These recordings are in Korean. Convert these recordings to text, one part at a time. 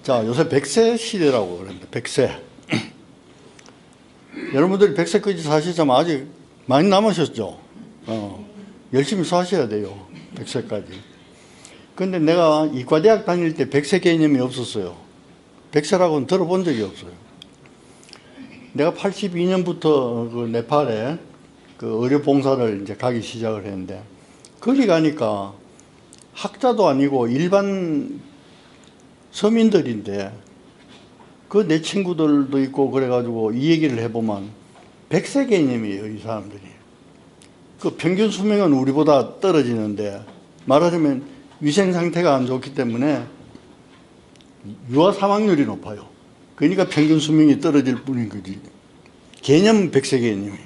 자, 요새 100세 시대라고 그럽니다. 100세. 여러분들이 100세까지 사시자면 아직 많이 남으셨죠? 열심히 사셔야 돼요. 100세까지. 근데 내가 이과대학 다닐 때 100세 개념이 없었어요. 100세라고는 들어본 적이 없어요. 내가 82년부터 그 네팔에 그 의료 봉사를 이제 가기 시작을 했는데, 거기 가니까 학자도 아니고 일반 서민들인데, 그 내 친구들도 있고 그래가지고 이 얘기를 해보면 100세 개념이에요, 이 사람들이. 그 평균 수명은 우리보다 떨어지는데, 말하자면 위생 상태가 안 좋기 때문에 유아 사망률이 높아요. 그러니까 평균 수명이 떨어질 뿐인 거지. 개념은 100세 개념이.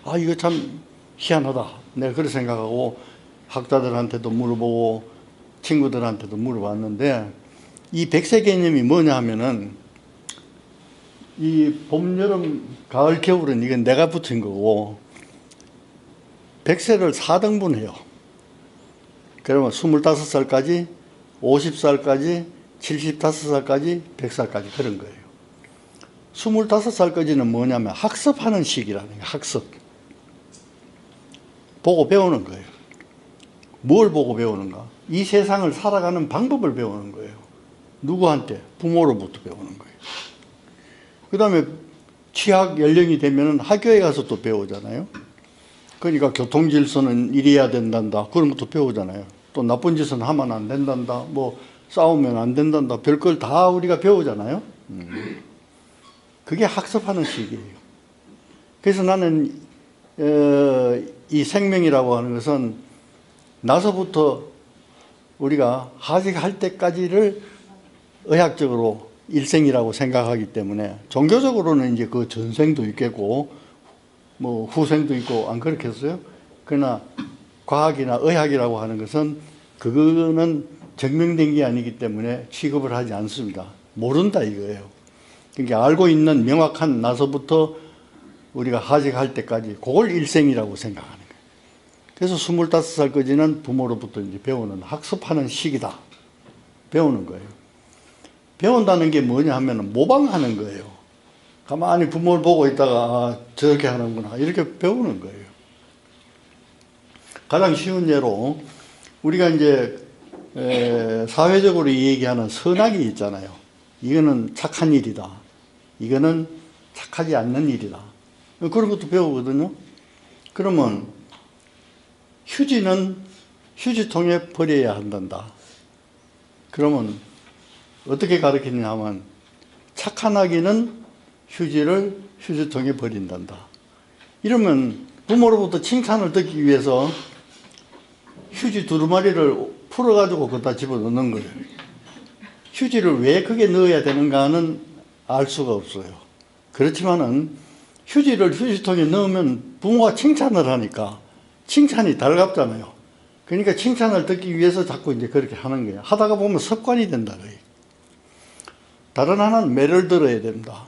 아, 이거 참 희한하다. 내가 그렇게 생각하고 학자들한테도 물어보고 친구들한테도 물어봤는데, 이 100세 개념이 뭐냐 하면은, 이 봄, 여름, 가을, 겨울은 이건 내가 붙인 거고, 100세를 4등분해요. 그러면 25살까지, 50살까지, 75살까지, 100살까지 그런 거예요. 25살까지는 뭐냐면 학습하는 시기라는 거예요. 학습. 보고 배우는 거예요. 뭘 보고 배우는가? 이 세상을 살아가는 방법을 배우는 거예요. 누구한테? 부모로부터 배우는 거예요. 그 다음에 취학 연령이 되면 학교에 가서 또 배우잖아요. 그러니까 교통질서는 이래야 된단다. 그런 것도 배우잖아요. 또 나쁜 짓은 하면 안 된단다. 뭐 싸우면 안 된단다. 별걸 다 우리가 배우잖아요. 그게 학습하는 시기예요. 그래서 나는 이 생명이라고 하는 것은 나서부터 우리가 하직할 때까지를 의학적으로 일생이라고 생각하기 때문에, 종교적으로는 이제 그 전생도 있겠고 뭐 후생도 있고 안 그렇겠어요? 그러나 과학이나 의학이라고 하는 것은 그거는 증명된 게 아니기 때문에 취급을 하지 않습니다. 모른다 이거예요. 그러니까 알고 있는 명확한 나서부터 우리가 하직할 때까지 그걸 일생이라고 생각하는 거예요. 그래서 25살까지는 부모로부터 이제 배우는, 학습하는 시기다. 배우는 거예요. 배운다는 게 뭐냐 하면 모방하는 거예요. 가만히 부모를 보고 있다가 아, 저렇게 하는구나 이렇게 배우는 거예요. 가장 쉬운 예로 우리가 이제 사회적으로 얘기하는 선악이 있잖아요. 이거는 착한 일이다. 이거는 착하지 않는 일이다. 그런 것도 배우거든요. 그러면 휴지는 휴지통에 버려야 한단다. 그러면 어떻게 가르치냐 하면 착한 아기는 휴지를 휴지통에 버린단다. 이러면 부모로부터 칭찬을 듣기 위해서 휴지 두루마리를 풀어가지고 거기다 집어넣는 거예요. 휴지를 왜 그게 넣어야 되는가는 알 수가 없어요. 그렇지만은 휴지를 휴지통에 넣으면 부모가 칭찬을 하니까 칭찬이 달갑잖아요. 그러니까 칭찬을 듣기 위해서 자꾸 이제 그렇게 하는 거예요. 하다가 보면 습관이 된다. 거예요. 다른 하나는 매를 들어야 됩니다.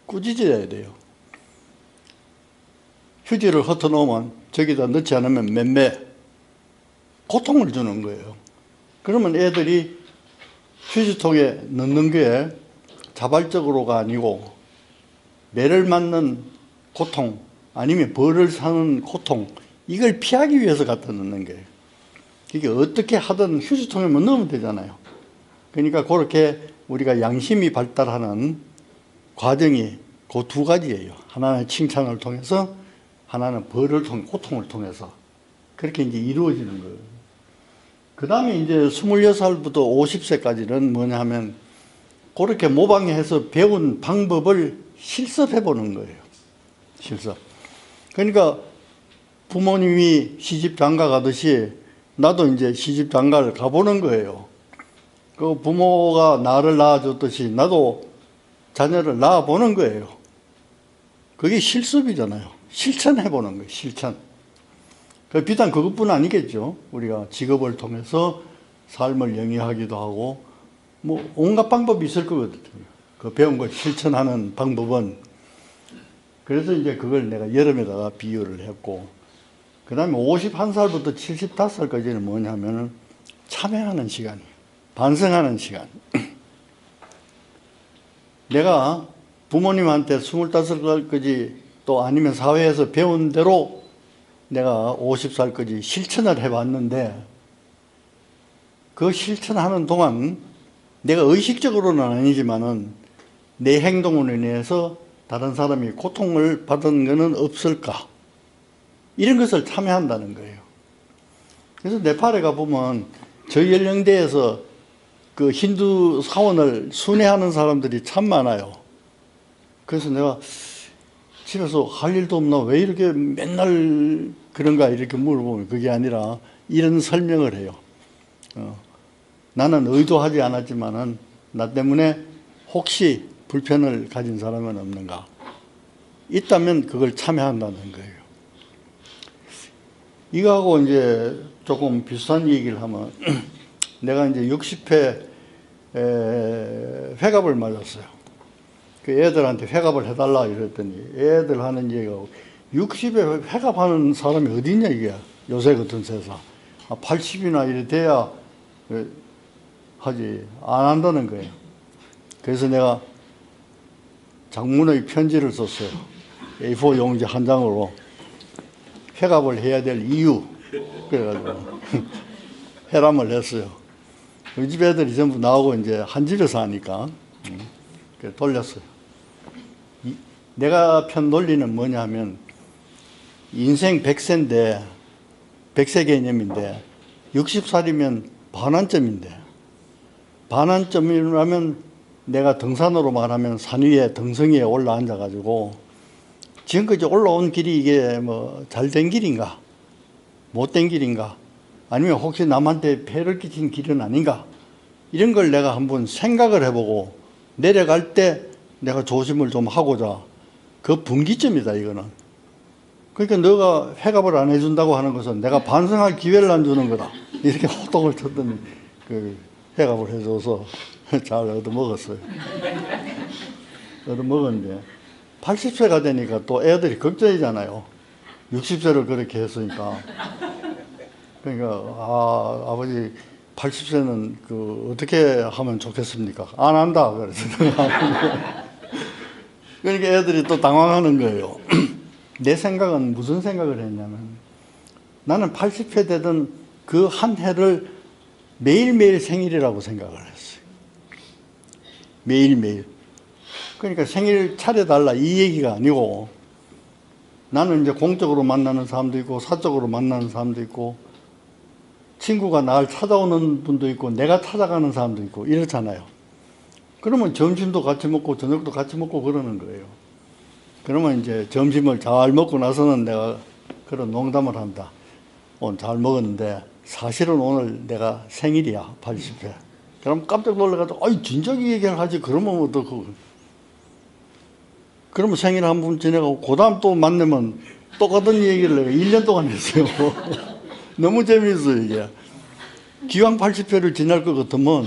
꾸짖어야 돼요. 휴지를 흩어놓으면 저기다 넣지 않으면 맴매, 고통을 주는 거예요. 그러면 애들이 휴지통에 넣는 게 자발적으로가 아니고 매를 맞는 고통 아니면 벌을 사는 고통, 이걸 피하기 위해서 갖다 넣는 거예요. 이게 어떻게 하든 휴지통에만 넣으면 되잖아요. 그러니까 그렇게 우리가 양심이 발달하는 과정이 그 두 가지예요. 하나는 칭찬을 통해서, 하나는 벌을 통해, 고통을 통해서 그렇게 이제 이루어지는 거예요. 그 다음에 이제 26살부터 50세까지는 뭐냐 하면 그렇게 모방해서 배운 방법을 실습해 보는 거예요. 실습. 그러니까 부모님이 시집 장가 가듯이 나도 이제 시집 장가를 가보는 거예요. 그 부모가 나를 낳아줬듯이 나도 자녀를 낳아보는 거예요. 그게 실습이잖아요. 실천해보는 거예요. 실천. 비단 그것뿐 아니겠죠. 우리가 직업을 통해서 삶을 영위하기도 하고 뭐 온갖 방법이 있을 거거든요. 그 배운 걸 실천하는 방법은. 그래서 이제 그걸 내가 여름에다가 비유를 했고, 그 다음에 51살부터 75살까지는 뭐냐면은 참회하는 시간이에요. 반성하는 시간. 내가 부모님한테 25살까지 또 아니면 사회에서 배운 대로 내가 50살까지 실천을 해봤는데 그 실천하는 동안 내가 의식적으로는 아니지만은 내 행동으로 인해서 다른 사람이 고통을 받은 것은 없을까? 이런 것을 참여한다는 거예요. 그래서 네팔에 가보면 저희 연령대에서 그 힌두 사원을 순회하는 사람들이 참 많아요. 그래서 내가 집에서 할 일도 없나? 왜 이렇게 맨날 그런가? 이렇게 물어보면 그게 아니라 이런 설명을 해요. 나는 의도하지 않았지만은 나 때문에 혹시 불편을 가진 사람은 없는가? 있다면 그걸 참여한다는 거예요. 이거하고 이제 조금 비슷한 얘기를 하면 내가 이제 60회 회갑을 맞았어요. 그 애들한테 회갑을 해달라 이랬더니 애들 하는 얘기가 60에 회갑하는 사람이 어디 있냐 이게 요새 같은 세상. 80이나 이래 돼야 하지 안 한다는 거예요. 그래서 내가 장문의 편지를 썼어요. A4 용지 한 장으로 회갑을 해야 될 이유 그래가지고 회람을 했어요. 우리 집 애들이 전부 나오고 이제 한 집에서 하니까 그래 돌렸어요. 내가 편 논리는 뭐냐 하면 인생 100세인데 100세 개념인데 60살이면 반환점인데 반환점이라면 내가 등산으로 말하면 산 위에 등성이에 올라앉아 가지고 지금까지 올라온 길이 이게 뭐 잘된 길인가 못된 길인가 아니면 혹시 남한테 폐를 끼친 길은 아닌가 이런 걸 내가 한번 생각을 해보고 내려갈 때 내가 조심을 좀 하고자 그 분기점이다 이거는. 그러니까 너가 회갑을 안 해준다고 하는 것은 내가 반성할 기회를 안 주는 거다 이렇게 호떡을 쳤더니 그 회갑을 해줘서 잘 얻어먹었어요. 얻어먹었는데 80세가 되니까 또 애들이 걱정이잖아요. 60세를 그렇게 했으니까. 그러니까 아버지 80세는 그 어떻게 하면 좋겠습니까? 안 한다 그래서 그러니까 애들이 또 당황하는 거예요. 내 생각은 무슨 생각을 했냐면 나는 80세 되던 그 한 해를 매일매일 생일이라고 생각을 했어요. 매일매일. 그러니까 생일 차려달라 이 얘기가 아니고 나는 이제 공적으로 만나는 사람도 있고 사적으로 만나는 사람도 있고 친구가 날 찾아오는 분도 있고 내가 찾아가는 사람도 있고 이렇잖아요. 그러면 점심도 같이 먹고 저녁도 같이 먹고 그러는 거예요. 그러면 이제 점심을 잘 먹고 나서는 내가 그런 농담을 한다. 오늘 잘 먹었는데 사실은 오늘 내가 생일이야 80회. 그럼 깜짝 놀라가지고 아이 진작 얘기를 하지 그러면 어떡하고. 그러면 생일 한 번 지내고 그 다음 또 만나면 똑같은 얘기를 내가 1년 동안 했어요. 너무 재미있어요 이게. 기왕 80회를 지날 것 같으면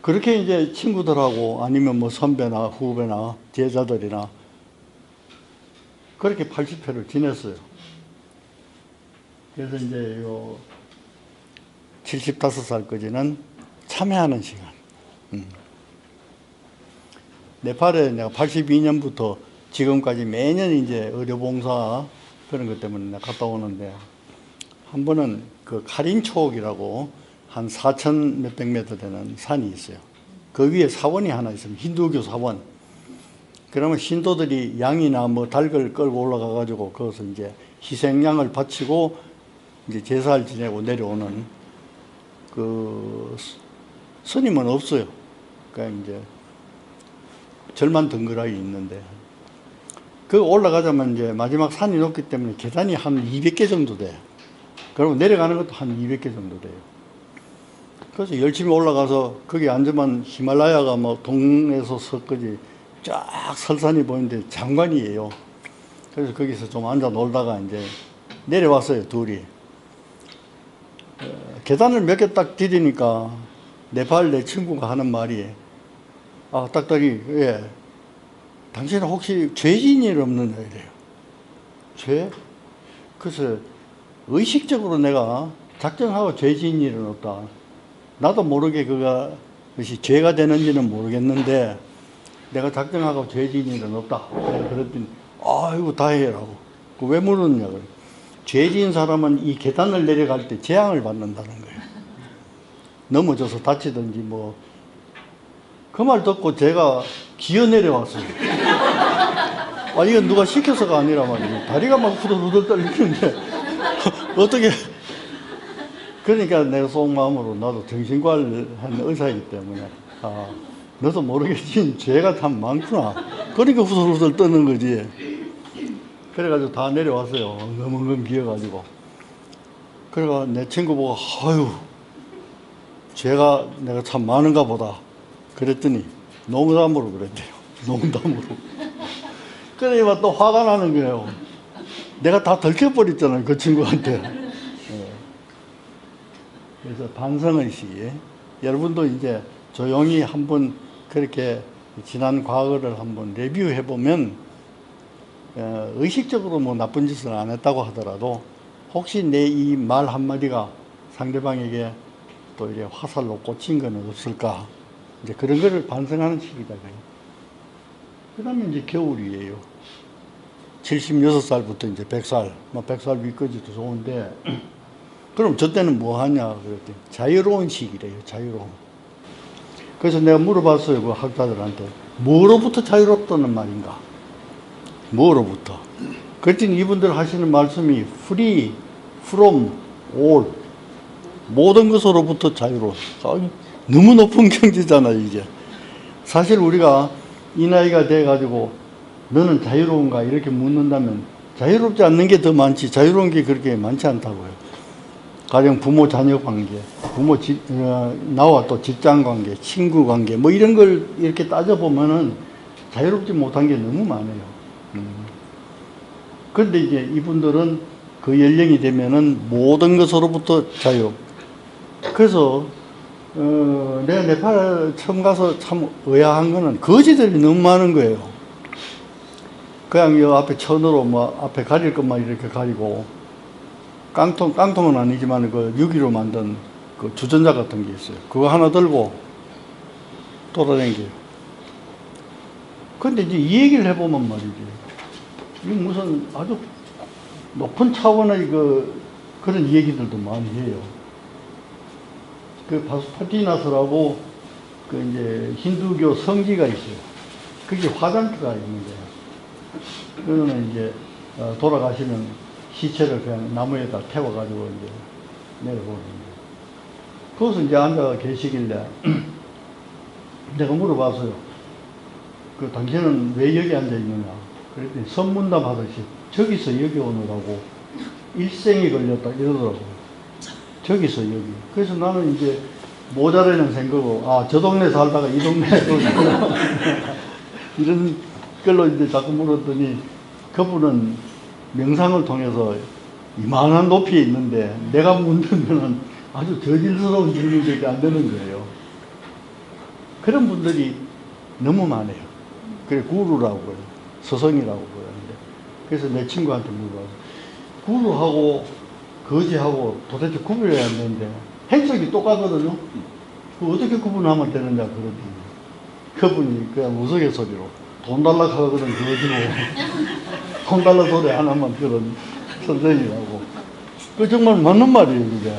그렇게 이제 친구들하고 아니면 뭐 선배나 후배나 제자들이나 그렇게 80회를 지냈어요. 그래서 이제 요 75살까지는 참여하는 시간. 네팔에 내가 82년부터 지금까지 매년 이제 의료봉사 그런 것 때문에 내가 갔다 오는데 한 번은 그 카린초옥이라고 한 4,000 몇백 미터 되는 산이 있어요. 그 위에 사원이 하나 있습니다. 힌두교 사원. 그러면 신도들이 양이나 뭐 닭을 끌고 올라가 가지고 거기서 이제 희생양을 바치고 이제 제사를 지내고 내려오는 그 스님은 없어요. 그러니까 이제 절만 덩그러니 있는데 그 올라가자면 이제 마지막 산이 높기 때문에 계단이 한 200개 정도 돼요. 그리고 내려가는 것도 한 200개 정도 돼요. 그래서 열심히 올라가서 거기 앉으면 히말라야가 뭐 동에서 서까지 쫙 설산이 보이는데 장관이에요. 그래서 거기서 좀 앉아 놀다가 이제 내려왔어요, 둘이. 계단을 몇 개 딱 디디니까 네팔 내 친구가 하는 말이 딱딱이, 예. 당신은 혹시 죄진 일 없느냐 이래요. 죄? 그래서 의식적으로 내가 작정하고 죄진 일은 없다. 나도 모르게 그것이 죄가 되는지는 모르겠는데 내가 작정하고 죄 지은 일은 없다. 그랬더니 아이고 다행이라고. 왜 물었냐 그래. 죄 지은 사람은 이 계단을 내려갈 때 재앙을 받는다는 거예요. 넘어져서 다치든지 뭐. 그 말 듣고 제가 기어 내려왔어요. 아, 이건 누가 시켜서가 아니라 말이에요. 다리가 막 후들후들 떨리는데 어떻게. 그러니까 내가 속마음으로 나도 정신과를 한 의사이기 때문에 아, 너도 모르겠지 죄가 참 많구나. 그러니까 후들후들 떠는 거지. 그래가지고 다 내려왔어요. 엉금엉금 기어가지고. 그래가 내 친구 보고 아유 죄가 내가 참 많은가 보다. 그랬더니 농담으로 그랬대요. 농담으로. 그러니까 또 화가 나는 거예요. 내가 다 들켜버렸잖아요. 그 친구한테. 그래서 반성의식. 여러분도 이제 조용히 한번 그렇게 지난 과거를 한번 레비ュ해보면 의식적으로 뭐 나쁜 짓을 안 했다고 하더라도 혹시 내 이 말 한마디가 상대방에게 또 이렇게 화살로 꽂힌 건 없을까. 이제 그런 거를 반성하는 시기다. 그 다음에 이제 겨울이에요. 76살부터 이제 100살, 뭐 100살 위까지도 좋은데, 그럼 저 때는 뭐 하냐 그랬더니 자유로운 시기래요. 자유로운. 그래서 내가 물어봤어요. 그 학자들한테 뭐로부터 자유롭다는 말인가. 뭐로부터. 그랬더니 이분들 하시는 말씀이 free from all, 모든 것으로부터 자유로운. 너무 높은 경지잖아요. 이제 사실 우리가 이 나이가 돼가지고 너는 자유로운가 이렇게 묻는다면 자유롭지 않는 게 더 많지 자유로운 게 그렇게 많지 않다고요. 가령 부모 자녀 관계, 나와 또 직장 관계, 친구 관계 뭐 이런 걸 이렇게 따져보면은 자유롭지 못한 게 너무 많아요. 그런데 이제 이분들은 그 연령이 되면은 모든 것으로부터 자유. 그래서 내가 네팔 처음 가서 참 의아한 거는 거지들이 너무 많은 거예요. 그냥 이 앞에 천으로 뭐 앞에 가릴 것만 이렇게 가리고 깡통은 아니지만 그 유기로 만든 그 주전자 같은 게 있어요. 그거 하나 들고 돌아다니게요. 근데 이제 이 얘기를 해보면 말이지. 이게 무슨 아주 높은 차원의 그런 얘기들도 많이 해요. 그 파수파티나스라고 그 이제 힌두교 성지가 있어요. 그게 화장터가 있는 거예요. 그거는 이제 돌아가시면 시체를 그냥 나무에다 태워가지고 이제 내려보는 거예요. 거기서 이제 앉아 계시길래 내가 물어봤어요. 그 당신은 왜 여기 앉아 있느냐? 그랬더니 선문답 하듯이 저기서 여기 오느라고 일생이 걸렸다 이러더라고요. 저기서 여기. 그래서 나는 이제 모자라는 생각으로 아, 저 동네 살다가 이 동네로 이런 걸로 이제 자꾸 물었더니 그분은 명상을 통해서 이만한 높이에 있는데 내가 묻는 아주 저질스러운 질문들이 안 되는 거예요. 그런 분들이 너무 많아요. 그래 구루라고 그래요. 스승이라고 그러는데. 그래서 내 친구한테 물어봐서 구루하고 거지하고 도대체 구분해야 안 되는데 행석이 똑같거든요. 그 어떻게 구분하면 되느냐 그러더니 그분이 그냥 우스갯소리로 돈 달라 하거든 거지고 돈 달라 소리 하나만 들은 선생이라고. 그 정말 맞는 말이에요 그게.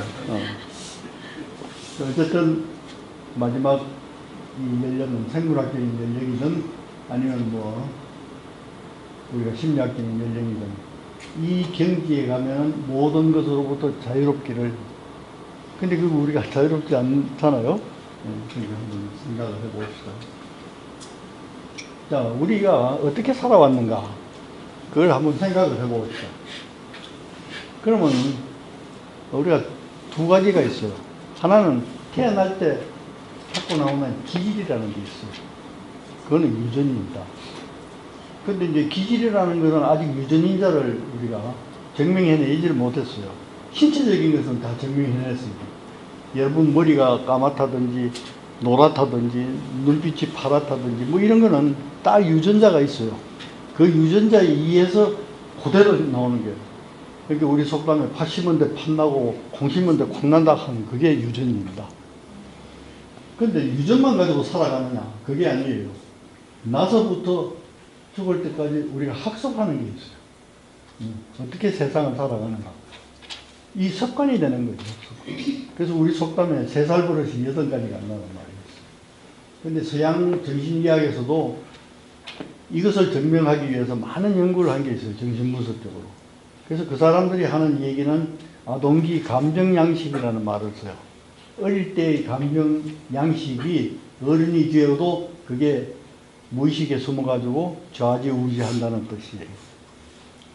어쨌든 마지막 이 연령은 생물학적인 연령이든 아니면 뭐 우리가 심리학적인 연령이든 이 경지에 가면 모든 것으로부터 자유롭기를. 근데 그거 우리가 자유롭지 않잖아요. 그러니까 한번 생각을 해봅시다. 자, 우리가 어떻게 살아왔는가 그걸 한번 생각을 해봅시다. 그러면 우리가 두 가지가 있어요. 하나는 태어날 때 자꾸 나오는 기질이라는 게 있어요. 그거는 유전입니다. 근데 이제 기질이라는 것은 아직 유전인자를 우리가 증명해내지를 못했어요. 신체적인 것은 다 증명해냈습니다. 여러분 머리가 까맣다든지 노랗다든지 눈빛이 파랗다든지 뭐 이런 거는 다 유전자가 있어요. 그 유전자에 의해서 그대로 나오는 거예요. 그러니까 우리 속담에 팥 심은 데 팥나고 콩 심은 데 콩난다 하는 그게 유전입니다. 근데 유전만 가지고 살아가느냐? 그게 아니에요. 나서부터 죽을 때까지 우리가 학습하는 게 있어요. 어떻게 세상을 살아가는가. 이 습관이 되는 거죠. 그래서 우리 속담에 3살 버릇이 8가지가 안 나는 말이 있어요. 근데 서양 정신의학에서도 이것을 증명하기 위해서 많은 연구를 한 게 있어요. 정신분석적으로. 그래서 그 사람들이 하는 얘기는 아동기 감정양식이라는 말을 써요. 어릴 때의 감정양식이 어른이 되어도 그게 무의식에 숨어가지고 좌지우지한다는 뜻이에요.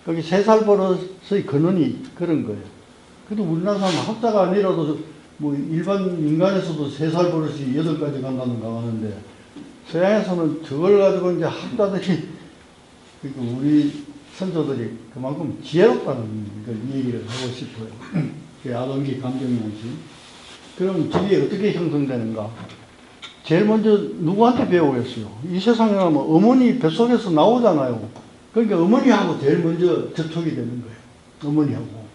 거기 3살 버릇의 근원이 그런 거예요. 그래도 우리나라 사람 학자가 아니라도 뭐 일반 인간에서도 3살 버릇이 8가지 간다는가 하는데 서양에서는 저걸 가지고 이제 학자들이 그러니까 우리 선조들이 그만큼 지혜롭다는 걸 얘기를 하고 싶어요. 그 아동기 감정양식. 그럼 저게 어떻게 형성되는가? 제일 먼저 누구한테 배우겠어요? 이 세상에 가면 어머니 뱃속에서 나오잖아요. 그러니까 어머니하고 제일 먼저 접촉이 되는 거예요. 어머니하고.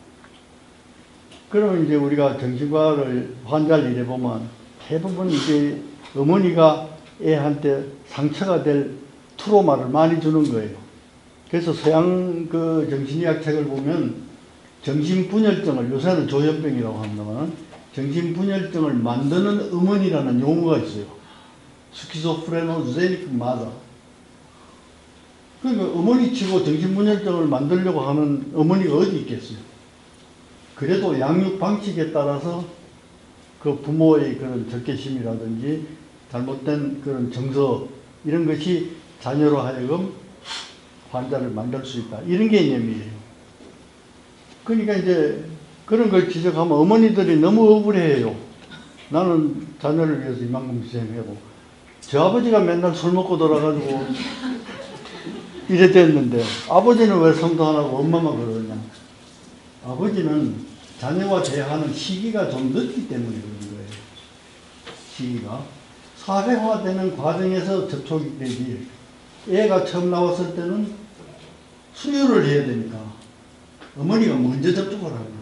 그러면 이제 우리가 정신과를 환자를 이래 보면 대부분 이제 어머니가 애한테 상처가 될 트로마를 많이 주는 거예요. 그래서 서양 그 정신의학 책을 보면 정신분열증을, 요새는 조현병이라고 합니다만, 정신분열증을 만드는 어머니라는 용어가 있어요. 스키조프레노제닉 마더. 그러니까 어머니 치고 정신분열증을 만들려고 하는 어머니가 어디 있겠어요? 그래도 양육 방식에 따라서 그 부모의 그런 적개심이라든지 잘못된 그런 정서, 이런 것이 자녀로 하여금 환자를 만들 수 있다. 이런 개념이에요. 그러니까 이제 그런 걸 지적하면 어머니들이 너무 억울해해요. 나는 자녀를 위해서 이만큼 희생하고, 저 아버지가 맨날 술 먹고 돌아가지고 이래 됐는데 아버지는 왜 성도 안 하고 엄마만 그러냐. 아버지는 자녀와 대하는 시기가 좀 늦기 때문에 그런 거예요. 시기가. 사회화되는 과정에서 접촉이 되지. 애가 처음 나왔을 때는 수유를 해야 되니까 어머니가 먼저 접촉을 하는 거예요.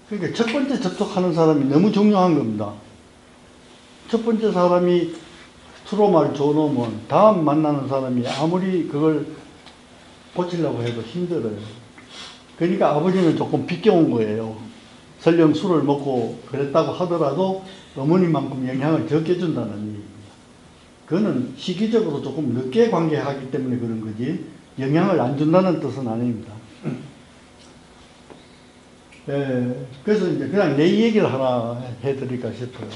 그러니까 첫 번째 접촉하는 사람이 너무 중요한 겁니다. 첫 번째 사람이 트로마를 줘놓으면 다음 만나는 사람이 아무리 그걸 고치려고 해도 힘들어요. 그러니까 아버지는 조금 비껴온 거예요. 설령 술을 먹고 그랬다고 하더라도 어머니만큼 영향을 적게 준다는 얘기입니다. 그거는 시기적으로 조금 늦게 관계하기 때문에 그런 거지 영향을 안 준다는 뜻은 아닙니다. 그래서 이제 그냥 내 얘기를 하나 해드릴까 싶어요.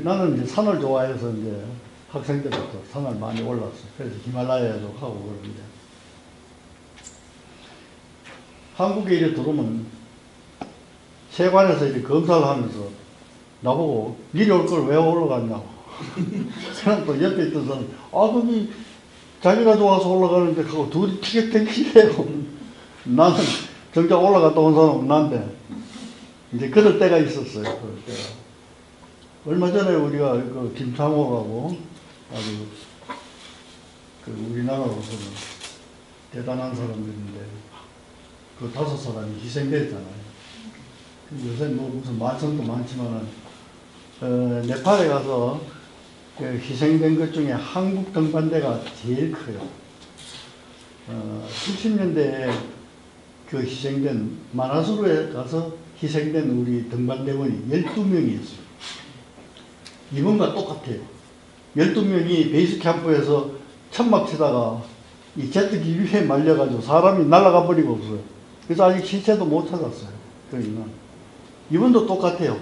나는 이제 산을 좋아해서 이제 학생 때부터 산을 많이 올랐어요. 그래서 히말라야도 가고 그러는데 한국에 이래 들어오면 세관에서 이제 검사를 하면서 나보고 니리 올 걸 왜 올라갔냐고. 그럼 또 옆에 있던 사람, 거기 자기가 좋아서 올라가는데 하고 둘이 티격태격이래요. 나는 정작 올라갔다 온 사람은 난데 이제 그럴 때가 있었어요. 그럴 때가. 얼마 전에 우리가 그 김창호라고 아주 그 우리나라로서는 대단한 사람들인데 그 5사람이 희생됐잖아요. 요새 뭐 무슨 만성도 많지만은 네팔에 가서 그 희생된 것 중에 한국 등반대가 제일 커요. 70년대에 그 희생된 만화수로에 가서 희생된 우리 등반대원이 12명이었어요. 이번과 똑같아요. 12명이 베이스 캠프에서 천막 치다가 이 제트기 위에 말려가지고 사람이 날아가 버리고 없어요. 그래서 아직 시체도 못 찾았어요. 그러니까 이번도 똑같아요.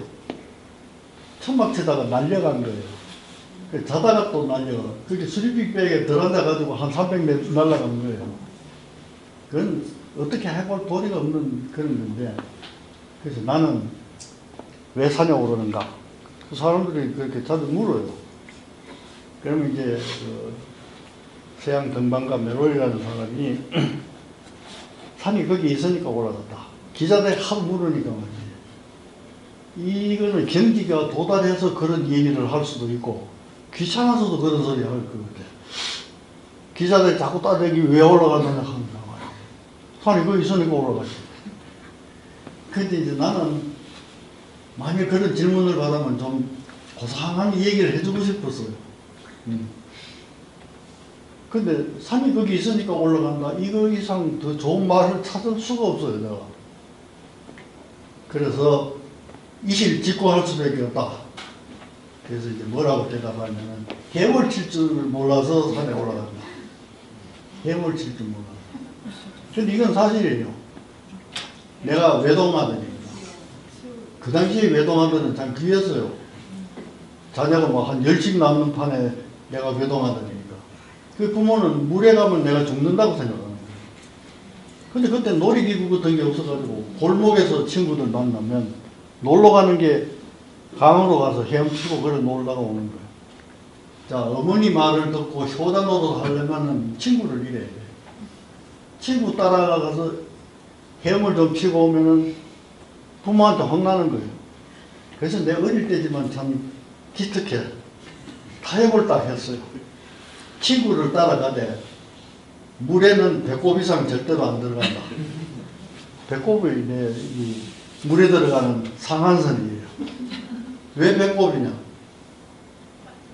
천막 치다가 날려간 거예요. 자다가 또 날려가. 그렇게 슬리핑백에 들어앉아가지고 한 300m 날아간 거예요. 그건 어떻게 해볼 도리가 없는 그런 건데, 그래서 나는 왜 사냐고 그러는가? 그 사람들이 그렇게 자주 물어요. 그러면 이제 그 서양 등반가 메로이라는 사람이 산이 거기 있으니까 올라갔다. 기자들이 하도 물으니까 말이지. 이거는 경지가 도달해서 그런 얘기를 할 수도 있고 귀찮아서도 그런 소리 할 것 같아. 기자들이 자꾸 따지기 왜 올라갔느냐 하는 거야. 산이 거기 있으니까 올라갔지. 근데 이제 나는 만약 그런 질문을 받으면 좀 고상한 얘기를 해주고 싶었어요. 근데 산이 거기 있으니까 올라간다. 이거 이상 더 좋은 말을 찾을 수가 없어요, 내가. 그래서 이실 직고할 수밖에 없다. 그래서 이제 뭐라고 대답하냐면, 해물 칠 줄 몰라서 산에 올라간다. 해물 칠 줄 몰라. 근데 이건 사실이에요. 내가 외동아들입니다. 그 당시에 외동아들은 참 귀했어요. 자녀가 뭐 한 10씩 남는 판에 내가 외동아들이니까. 그 부모는 물에 가면 내가 죽는다고 생각하는 거예요. 근데 그때 놀이기구 같은 게 없어가지고 골목에서 친구들 만나면 놀러 가는 게 강으로 가서 헤엄치고 그래 놀다가 오는 거예요. 자, 어머니 말을 듣고 효자 노릇 하려면 친구를 잃어야 돼. 친구 따라가서 헤엄을 좀 치고 오면은 부모한테 혼나는 거예요. 그래서 내가 어릴 때지만 참 기특해. 타협을 했어요. 친구를 따라가되 물에는 배꼽 이상 절대로 안 들어간다. 배꼽이 이 물에 들어가는 상한선이에요. 왜 배꼽이냐?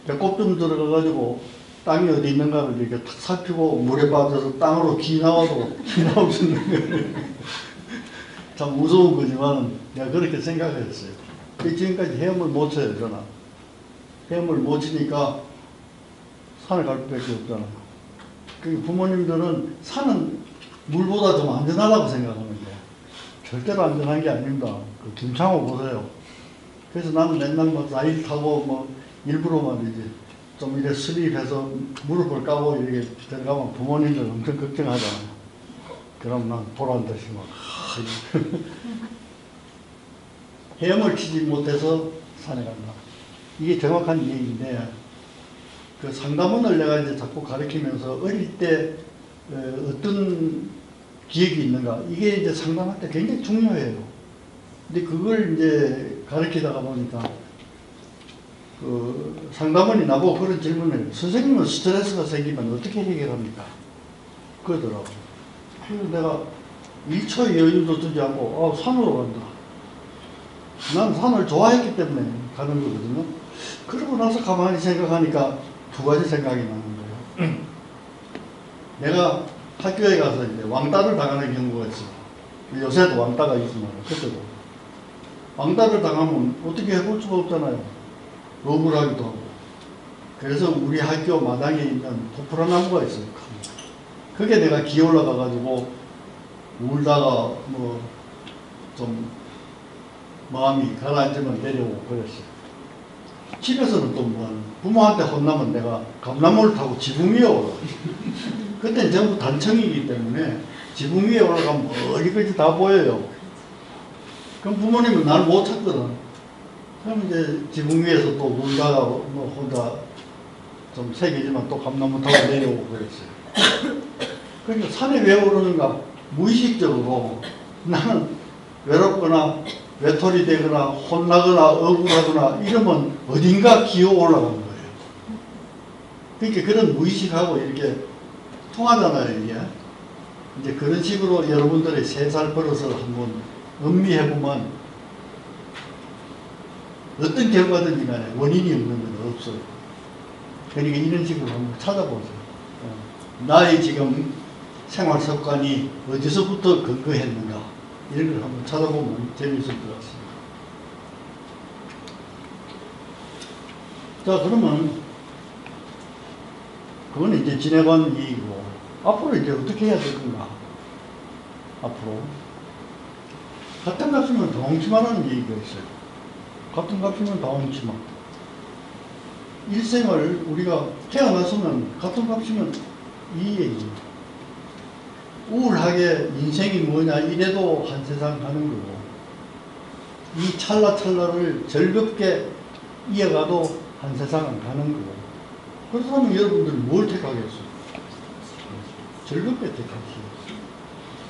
배꼽 좀 들어가가지고 땅이 어디 있는가를 이렇게 탁 살피고 물에 빠져서 땅으로 기 나와도 기 나올 수 있는 거예요. 참 무서운 거지만 내가 그렇게 생각했어요. 지금까지 헤엄을 못 쳐요, 저는. 헤엄을 못 치니까 산을 갈 수밖에 없잖아요. 그 부모님들은 산은 물보다 좀 안전하다고 생각하는데 절대로 안전한 게 아닙니다. 그 김창호 보세요. 그래서 나는 맨날 뭐 라일 타고 뭐 일부러 말이지 좀 이렇게 슬립해서 무릎을 까고 이렇게 들어가면 부모님들 엄청 걱정하잖아요. 그럼 난 보란 듯이 막 헤엄을 치지 못해서 산에 간다. 이게 정확한 얘기인데 그 상담원을 내가 이제 자꾸 가르치면서 어릴 때 어떤 기억이 있는가 이게 이제 상담할 때 굉장히 중요해요. 근데 그걸 이제 가르치다가 보니까 그 상담원이 나보고 그런 질문을 선생님은 스트레스가 생기면 어떻게 해결합니까? 그러더라고. 그래서 내가 1초의 여유도 두지 않고 산으로 간다. 난 산을 좋아했기 때문에 가는 거거든요. 그러고 나서 가만히 생각하니까 두 가지 생각이 나는 거예요. 내가 학교에 가서 이제 왕따를 당하는 경우가 있어요. 요새도 왕따가 있지만 그때도 왕따를 당하면 어떻게 해볼 수가 없잖아요. 억울하기도 하고. 그래서 우리 학교 마당에 있는 도프라나무가 있어요. 그게 내가 기어 올라가 가지고 울다가 뭐 좀 마음이 가라앉으면 내려오고 그랬어요. 집에서는 또 뭐 부모한테 혼나면 내가 감나무를 타고 지붕 위에 올라가. 그때는 전부 단청이기 때문에 지붕 위에 올라가면 멀리까지 다 보여요. 그럼 부모님은 날 못 찾거든. 그럼 이제 지붕 위에서 또 울다가 뭐 혼자 좀 새기지만 또 감나무 타고 내려오고 그랬어요. 그러니까 산에 왜 오르는가? 무의식적으로 나는 외롭거나 외톨이 되거나 혼나거나 억울하거나 이러면 어딘가 기어 올라가는 거예요. 그러니까 그런 무의식하고 이렇게 통하잖아요, 이게. 이제 그런 식으로 여러분들의 3살 버릇을 한번 음미해보면 어떤 결과든지 간에 원인이 없는 건 없어요. 그러니까 이런 식으로 한번 찾아보세요. 나의 지금 생활 습관이 어디서부터 근거했는가 이런 걸 한번 찾아보면 재미있을 것 같습니다. 자, 그러면 그건 이제 지내간 얘기고 앞으로 이제 어떻게 해야 될 건가? 앞으로 같은 값이면 더 엉치마라는 얘기가 있어요. 같은 값이면 더 엉치마. 일생을 우리가 태어났으면 같은 값이면 이 얘기예요. 우울하게 인생이 뭐냐 이래도 한 세상 가는 거고 이 찰나찰나를 즐겁게 이어가도 한 세상은 가는 거고 그렇다면 여러분들이 뭘 택하겠어요? 즐겁게 택하시오.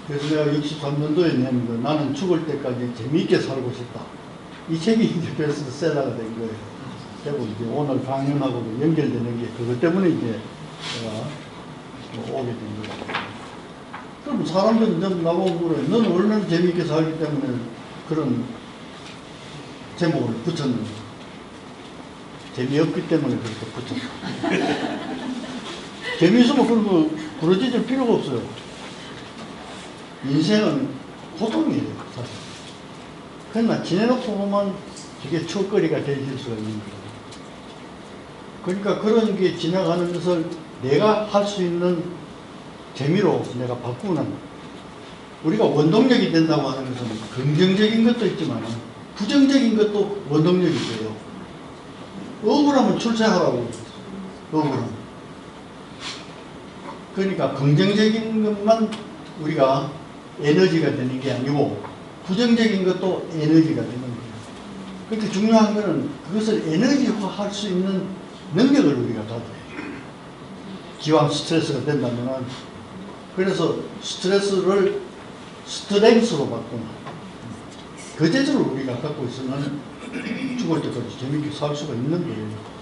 그래서 내가 63년도에 낸 거 나는 죽을 때까지 재미있게 살고 싶다. 이 책이 이제 베스트셀러가 된 거예요. 결국 이제 오늘 강연하고도 연결되는 게 그것 때문에 이제 제가 오게 된 거예요. 그럼 사람들은 좀 나보고 물어요. 너는 얼마나 재미있게 살기 때문에 그런 제목을 붙였는데. 재미없기 때문에 그렇게 붙였어. 재미있으면 그런 거 부러질 필요가 없어요. 인생은 고통이에요, 사실. 그러나 지내놓고 보면 이게 추억거리가 되질 수가 있는 거예요. 그러니까 그런 게 지나가는 것을 내가 할 수 있는 재미로 내가 바꾸는, 우리가 원동력이 된다고 하는 것은 긍정적인 것도 있지만 부정적인 것도 원동력이 돼요. 억울하면 출세하라고. 억울하면. 그러니까 긍정적인 것만 우리가 에너지가 되는 게 아니고 부정적인 것도 에너지가 되는 거예요. 그렇게 중요한 것은 그것을 에너지화할 수 있는 능력을 우리가 가져야 돼요. 기왕 스트레스가 된다면, 그래서 스트레스를 스트렝스로 바꾸는, 그 재주를 우리가 갖고 있으면 죽을 때까지 재밌게 살 수가 있는 거예요.